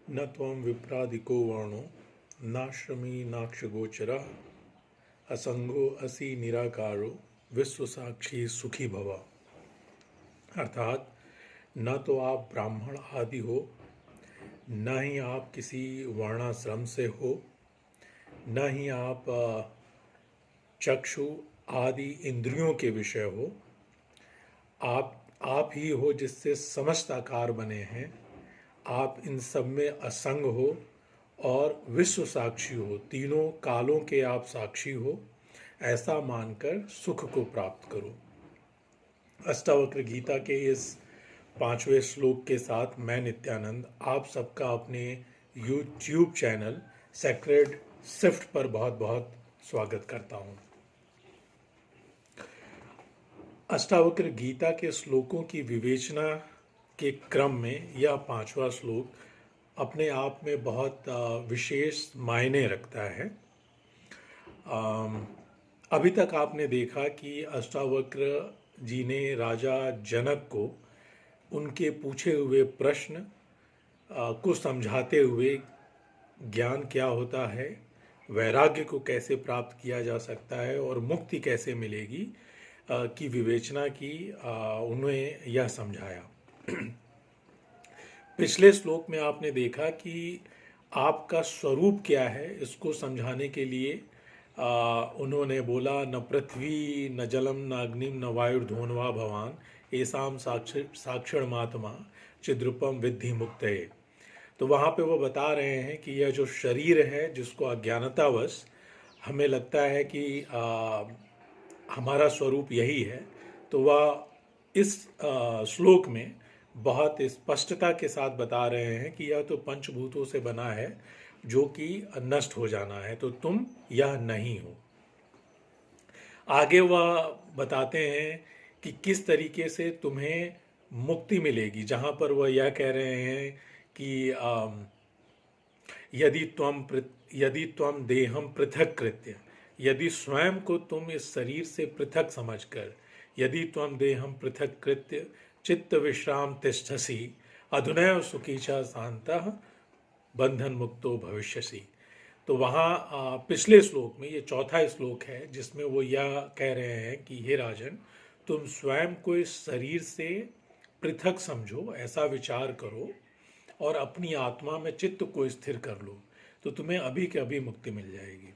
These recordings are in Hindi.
न त्वं विप्रादिको वर्णो नाश्रमी नाक्षगोचरः असंगो असि निराकारो विश्वसाक्षी सुखी भव। अर्थात न तो आप ब्राह्मण आदि हो, न ही आप किसी वर्णाश्रम से हो, न ही आप चक्षु आदि इंद्रियों के विषय हो। आप ही हो जिससे समस्त आकार बने हैं। आप इन सब में असंग हो और विश्व साक्षी हो, तीनों कालों के आप साक्षी हो। ऐसा मानकर सुख को प्राप्त करो। अष्टावक्र गीता के इस 5वें श्लोक के साथ मैं नित्यानंद आप सबका अपने YouTube चैनल सेक्रेड शिफ्ट पर बहुत बहुत स्वागत करता हूँ। अष्टावक्र गीता के श्लोकों की विवेचना के क्रम में यह 5वां श्लोक अपने आप में बहुत विशेष मायने रखता है। अभी तक आपने देखा कि अष्टावक्र जी ने राजा जनक को उनके पूछे हुए प्रश्न को समझाते हुए ज्ञान क्या होता है, वैराग्य को कैसे प्राप्त किया जा सकता है और मुक्ति कैसे मिलेगी की विवेचना की, उन्हें यह समझाया। पिछले श्लोक में आपने देखा कि आपका स्वरूप क्या है, इसको समझाने के लिए उन्होंने बोला न पृथ्वी न जलम न अग्निम न वायुर्धोनवा भवान ऐसाम साक्षर महात्मा चिद्रूपम विद्धि मुक्तये। तो वहाँ पे वो बता रहे हैं कि यह जो शरीर है जिसको अज्ञानतावश हमें लगता है कि हमारा स्वरूप यही है, तो वह इस श्लोक में बहुत स्पष्टता के साथ बता रहे हैं कि यह तो पंचभूतों से बना है जो कि नष्ट हो जाना है, तो तुम यह नहीं हो। आगे वह बताते हैं कि किस तरीके से तुम्हें मुक्ति मिलेगी, जहाँ पर वह यह कह रहे हैं कि यदि त्वम देहम पृथक कृत्य, यदि स्वयं को तुम इस शरीर से पृथक समझकर, यदि त्वम देहम पृथक कृत्य चित्त विश्राम तिष्ठसि अधुनैव सुखी च शान्तः बंधन मुक्तो भविष्यसि। तो वहाँ पिछले श्लोक में, ये चौथा श्लोक है जिसमें वो यह कह रहे हैं कि हे राजन, तुम स्वयं को इस शरीर से पृथक समझो, ऐसा विचार करो और अपनी आत्मा में चित्त को स्थिर कर लो, तो तुम्हें अभी के अभी मुक्ति मिल जाएगी।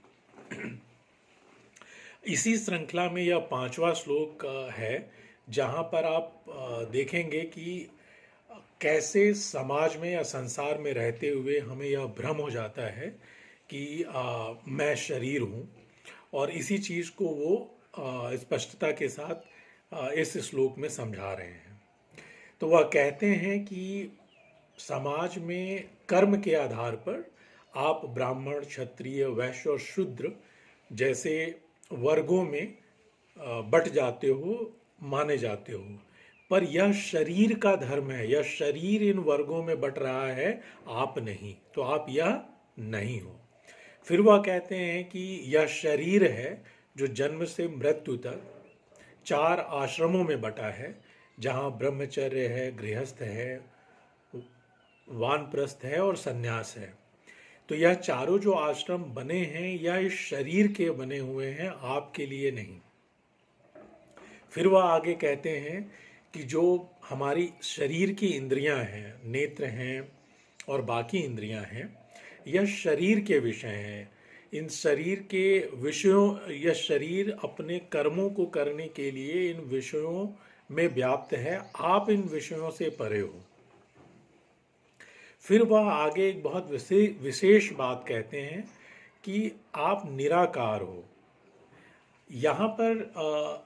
इसी श्रृंखला में यह 5वां श्लोक है जहाँ पर आप देखेंगे कि कैसे समाज में या संसार में रहते हुए हमें यह भ्रम हो जाता है कि मैं शरीर हूँ, और इसी चीज़ को वो स्पष्टता के साथ इस श्लोक में समझा रहे हैं। तो वह कहते हैं कि समाज में कर्म के आधार पर आप ब्राह्मण, क्षत्रिय, वैश्य और शूद्र जैसे वर्गों में बट जाते हो, माने जाते हो, पर यह शरीर का धर्म है, यह शरीर इन वर्गों में बट रहा है, आप नहीं, तो आप यह नहीं हो। फिर वह कहते हैं कि यह शरीर है जो जन्म से मृत्यु तक 4 आश्रमों में बटा है, जहाँ ब्रह्मचर्य है, गृहस्थ है, वानप्रस्थ है और सन्यास है। तो यह चारों जो आश्रम बने हैं यह इस शरीर के बने हुए हैं, आपके लिए नहीं। फिर वह आगे कहते हैं कि जो हमारी शरीर की इंद्रियां हैं, नेत्र हैं और बाकी इंद्रियां हैं, यह शरीर के विषय हैं। इन शरीर के विषयों, यह शरीर अपने कर्मों को करने के लिए इन विषयों में व्याप्त है, आप इन विषयों से परे हो। फिर वह आगे एक बहुत विशेष बात कहते हैं कि आप निराकार हो। यहाँ पर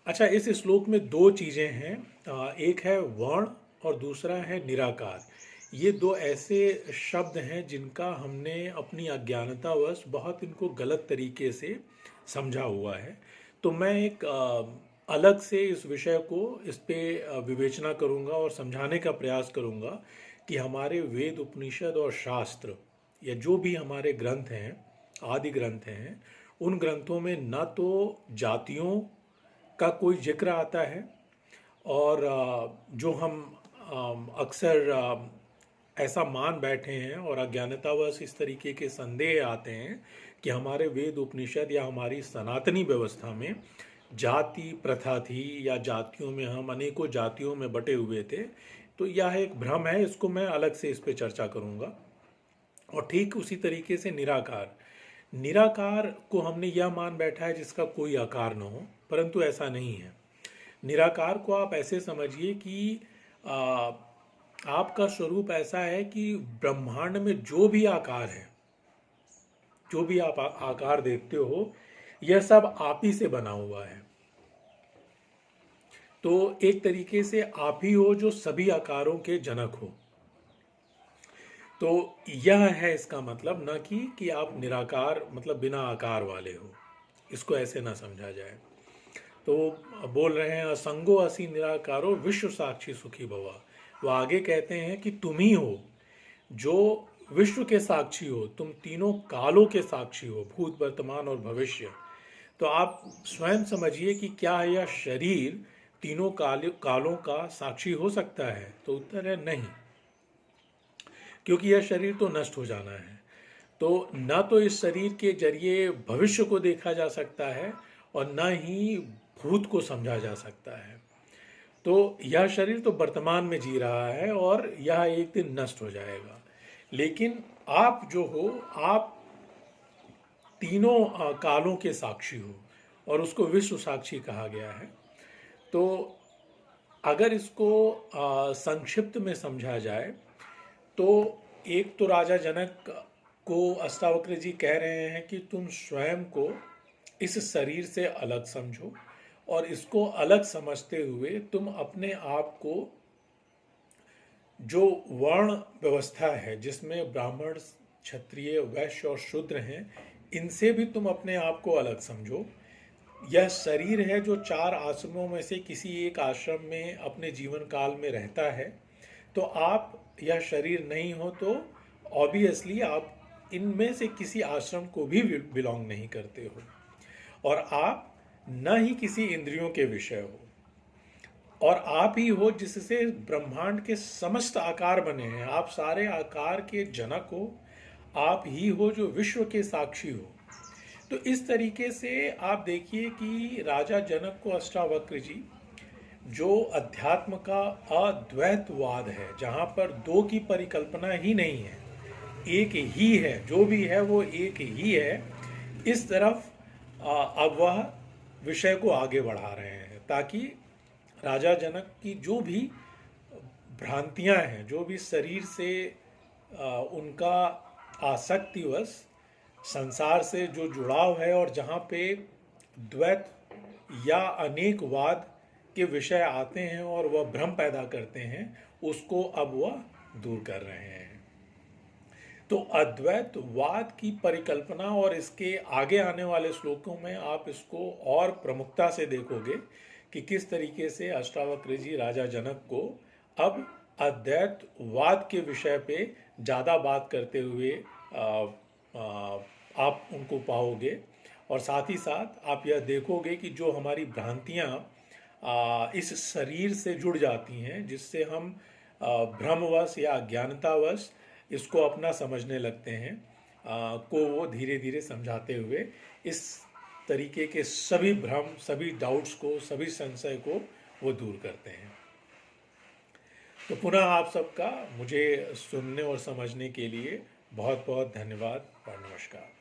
अच्छा, इस श्लोक में 2 चीज़ें हैं, एक है वर्ण और दूसरा है निराकार। ये 2 ऐसे शब्द हैं जिनका हमने अपनी अज्ञानतावश बहुत इनको गलत तरीके से समझा हुआ है। तो मैं एक अलग से इस विषय को, इस पे विवेचना करूँगा और समझाने का प्रयास करूँगा कि हमारे वेद, उपनिषद और शास्त्र या जो भी हमारे ग्रंथ हैं, आदि ग्रंथ हैं, उन ग्रंथों में न तो जातियों का कोई जिक्र आता है, और जो हम अक्सर ऐसा मान बैठे हैं और अज्ञानतावश इस तरीके के संदेह आते हैं कि हमारे वेद उपनिषद या हमारी सनातनी व्यवस्था में जाति प्रथा थी, या जातियों में हम अनेकों जातियों में बटे हुए थे। तो यह एक भ्रम है, इसको मैं अलग से इस पे चर्चा करूंगा। और ठीक उसी तरीके से निराकार, निराकार को हमने यह मान बैठा है जिसका कोई आकार न हो, परंतु ऐसा नहीं है। निराकार को आप ऐसे समझिए कि आ, आपका स्वरूप ऐसा है कि ब्रह्मांड में जो भी आकार है, जो भी आप आकार देखते हो, यह सब आप ही से बना हुआ है। तो एक तरीके से आप ही हो जो सभी आकारों के जनक हो। तो यह है इसका मतलब, न कि आप निराकार मतलब बिना आकार वाले हो, इसको ऐसे ना समझा जाए। तो बोल रहे हैं असंगो असि निराकारो विश्व साक्षी सुखी भवा। वो आगे कहते हैं कि तुम ही हो जो विश्व के साक्षी हो, तुम तीनों कालों के साक्षी हो, भूत वर्तमान और भविष्य। तो आप स्वयं समझिए कि क्या यह शरीर तीनों कालों का साक्षी हो सकता है? तो उत्तर है नहीं, क्योंकि यह शरीर तो नष्ट हो जाना है। तो न तो इस शरीर के जरिए भविष्य को देखा जा सकता है और न ही भूत को समझा जा सकता है। तो यह शरीर तो वर्तमान में जी रहा है और यह एक दिन नष्ट हो जाएगा। लेकिन आप जो हो, आप तीनों कालों के साक्षी हो और उसको विश्व साक्षी कहा गया है। तो अगर इसको संक्षिप्त में समझा जाए तो एक तो राजा जनक को अष्टावक्र जी कह रहे हैं कि तुम स्वयं को इस शरीर से अलग समझो, और इसको अलग समझते हुए तुम अपने आप को जो वर्ण व्यवस्था है जिसमें ब्राह्मण, क्षत्रिय, वैश्य और शूद्र हैं, इनसे भी तुम अपने आप को अलग समझो। यह शरीर है जो 4 आश्रमों में से किसी एक आश्रम में अपने जीवन काल में रहता है। तो आप यह शरीर नहीं हो, तो ऑब्वियसली आप इनमें से किसी आश्रम को भी बिलोंग नहीं करते हो, और आप न ही किसी इंद्रियों के विषय हो, और आप ही हो जिससे ब्रह्मांड के समस्त आकार बने हैं। आप सारे आकार के जनक हो, आप ही हो जो विश्व के साक्षी हो। तो इस तरीके से आप देखिए कि राजा जनक को अष्टावक्र जी, जो अध्यात्म का अद्वैतवाद है, जहाँ पर दो की परिकल्पना ही नहीं है, एक ही है, जो भी है वो एक ही है, इस तरफ अब वह विषय को आगे बढ़ा रहे हैं, ताकि राजा जनक की जो भी भ्रांतियां हैं, जो भी शरीर से उनका आसक्तिवश संसार से जो जुड़ाव है, और जहाँ पे द्वैत या अनेकवाद के विषय आते हैं और वह भ्रम पैदा करते हैं, उसको अब वह दूर कर रहे हैं। तो अद्वैतवाद की परिकल्पना, और इसके आगे आने वाले श्लोकों में आप इसको और प्रमुखता से देखोगे कि किस तरीके से अष्टावक्र जी राजा जनक को अब अद्वैतवाद के विषय पे ज़्यादा बात करते हुए आप उनको पाओगे। और साथ ही साथ आप यह देखोगे कि जो हमारी भ्रांतियाँ इस शरीर से जुड़ जाती हैं, जिससे हम भ्रमवश या अज्ञानतावश इसको अपना समझने लगते हैं, को वो धीरे धीरे समझाते हुए इस तरीके के सभी भ्रम, सभी डाउट्स को, सभी संशय को वो दूर करते हैं। तो पुनः आप सबका मुझे सुनने और समझने के लिए बहुत बहुत धन्यवाद और नमस्कार।